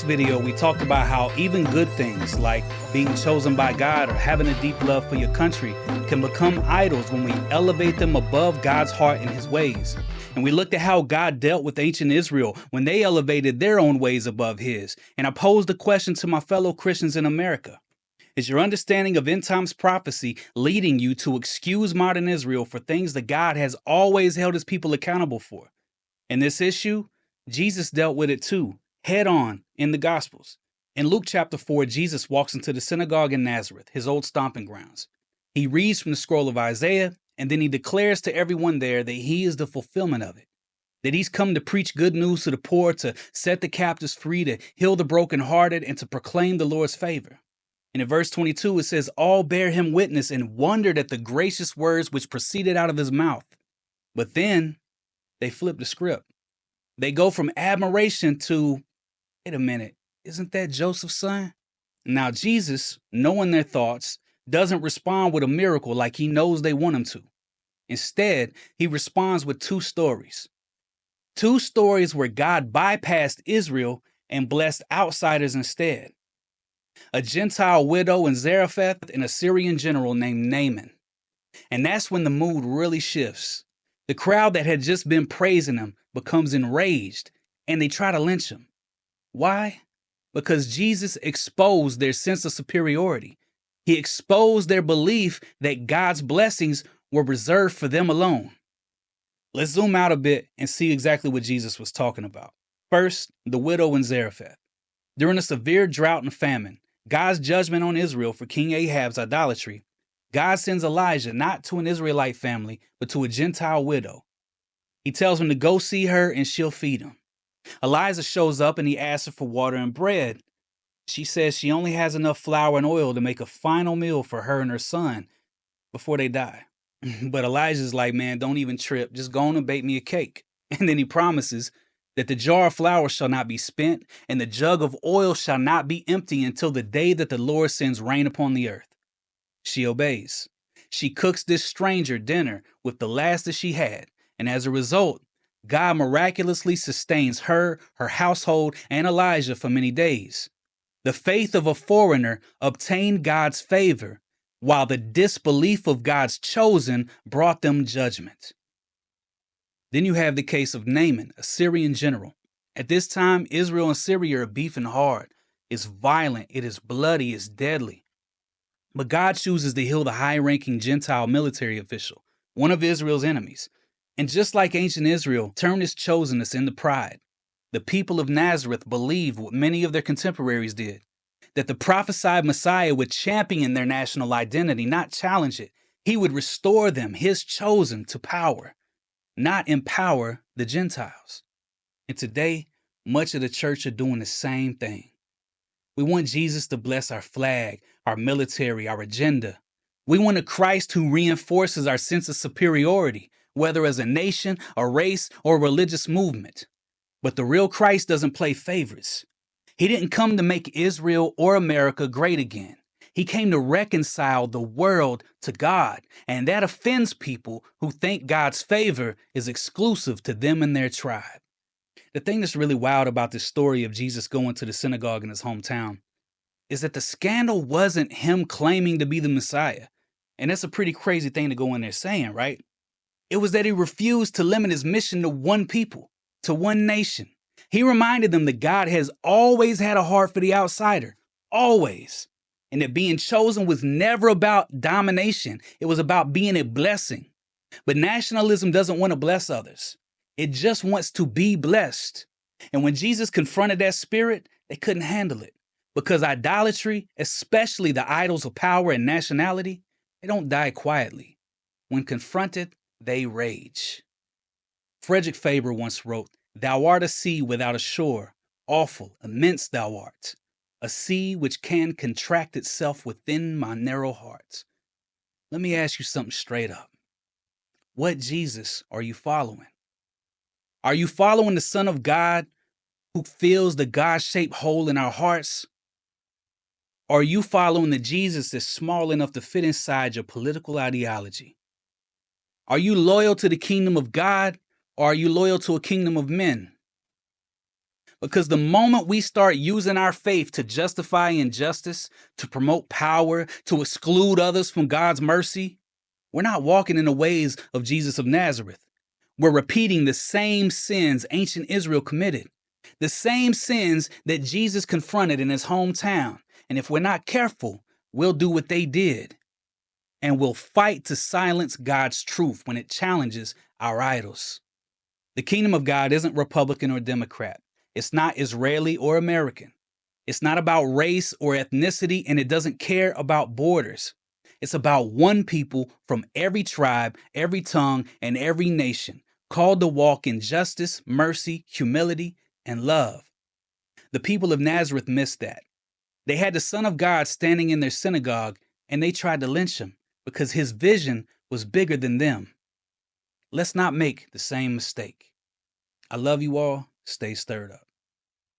video, we talked about how even good things like being chosen by God or having a deep love for your country can become idols when we elevate them above God's heart and his ways. And we looked at how God dealt with ancient Israel when they elevated their own ways above his. And I posed a question to my fellow Christians in America. Is your understanding of end times prophecy leading you to excuse modern Israel for things that God has always held his people accountable for? In this issue, Jesus dealt with it too, head on in the Gospels. In Luke chapter 4, Jesus walks into the synagogue in Nazareth, his old stomping grounds. He reads from the scroll of Isaiah, and then he declares to everyone there that he is the fulfillment of it. That he's come to preach good news to the poor, to set the captives free, to heal the brokenhearted, and to proclaim the Lord's favor. And in verse 22, it says, all bear him witness and wondered at the gracious words which proceeded out of his mouth. But then they flip the script. They go from admiration to, wait a minute, isn't that Joseph's son? Now Jesus, knowing their thoughts, doesn't respond with a miracle like he knows they want him to. Instead, he responds with two stories. Two stories where God bypassed Israel and blessed outsiders instead. A Gentile widow in Zarephath and a Syrian general named Naaman. And that's when the mood really shifts. The crowd that had just been praising him becomes enraged, and they try to lynch him. Why? Because Jesus exposed their sense of superiority. He exposed their belief that God's blessings were reserved for them alone. Let's zoom out a bit and see exactly what Jesus was talking about. First, the widow in Zarephath. During a severe drought and famine, God's judgment on Israel for King Ahab's idolatry, God sends Elijah not to an Israelite family, but to a Gentile widow. He tells him to go see her and she'll feed him. Elijah shows up and he asks her for water and bread. She says she only has enough flour and oil to make a final meal for her and her son before they die. But Elijah's like, man, don't even trip. Just go on and bake me a cake. And then he promises that the jar of flour shall not be spent and the jug of oil shall not be empty until the day that the Lord sends rain upon the earth. She obeys. She cooks this stranger dinner with the last that she had. And as a result, God miraculously sustains her, her household, and Elijah for many days. The faith of a foreigner obtained God's favor, while the disbelief of God's chosen brought them judgment. Then you have the case of Naaman, a Syrian general. At this time, Israel and Syria are beefing hard. It's violent, it is bloody, it's deadly. But God chooses to heal the high-ranking Gentile military official, one of Israel's enemies. And just like ancient Israel turned his chosenness into pride, the people of Nazareth believed what many of their contemporaries did, that the prophesied Messiah would champion their national identity, not challenge it. He would restore them, his chosen, to power, not empower the Gentiles. And today, much of the church are doing the same thing. We want Jesus to bless our flag, our military, our agenda. We want a Christ who reinforces our sense of superiority, whether as a nation, a race, or a religious movement. But the real Christ doesn't play favorites. He didn't come to make Israel or America great again. He came to reconcile the world to God, and that offends people who think God's favor is exclusive to them and their tribe. The thing that's really wild about this story of Jesus going to the synagogue in his hometown is that the scandal wasn't him claiming to be the Messiah. And that's a pretty crazy thing to go in there saying, right? It was that he refused to limit his mission to one people, to one nation. He reminded them that God has always had a heart for the outsider, always. And that being chosen was never about domination. It was about being a blessing. But nationalism doesn't want to bless others. It just wants to be blessed. And when Jesus confronted that spirit, they couldn't handle it. Because idolatry, especially the idols of power and nationality, they don't die quietly. When confronted, they rage. Frederick Faber once wrote, "Thou art a sea without a shore, awful, immense thou art, a sea which can contract itself within my narrow heart." Let me ask you something straight up. What Jesus are you following? Are you following the Son of God who fills the God-shaped hole in our hearts? Or are you following the Jesus that's small enough to fit inside your political ideology? Are you loyal to the kingdom of God, or are you loyal to a kingdom of men? Because the moment we start using our faith to justify injustice, to promote power, to exclude others from God's mercy, we're not walking in the ways of Jesus of Nazareth. We're repeating the same sins ancient Israel committed, the same sins that Jesus confronted in his hometown. And if we're not careful, we'll do what they did. And we'll fight to silence God's truth when it challenges our idols. The kingdom of God isn't Republican or Democrat. It's not Israeli or American. It's not about race or ethnicity, and it doesn't care about borders. It's about one people from every tribe, every tongue, and every nation, called to walk in justice, mercy, humility, and love. The people of Nazareth missed that. They had the Son of God standing in their synagogue, and they tried to lynch him because his vision was bigger than them. Let's not make the same mistake. I love you all. Stay stirred up.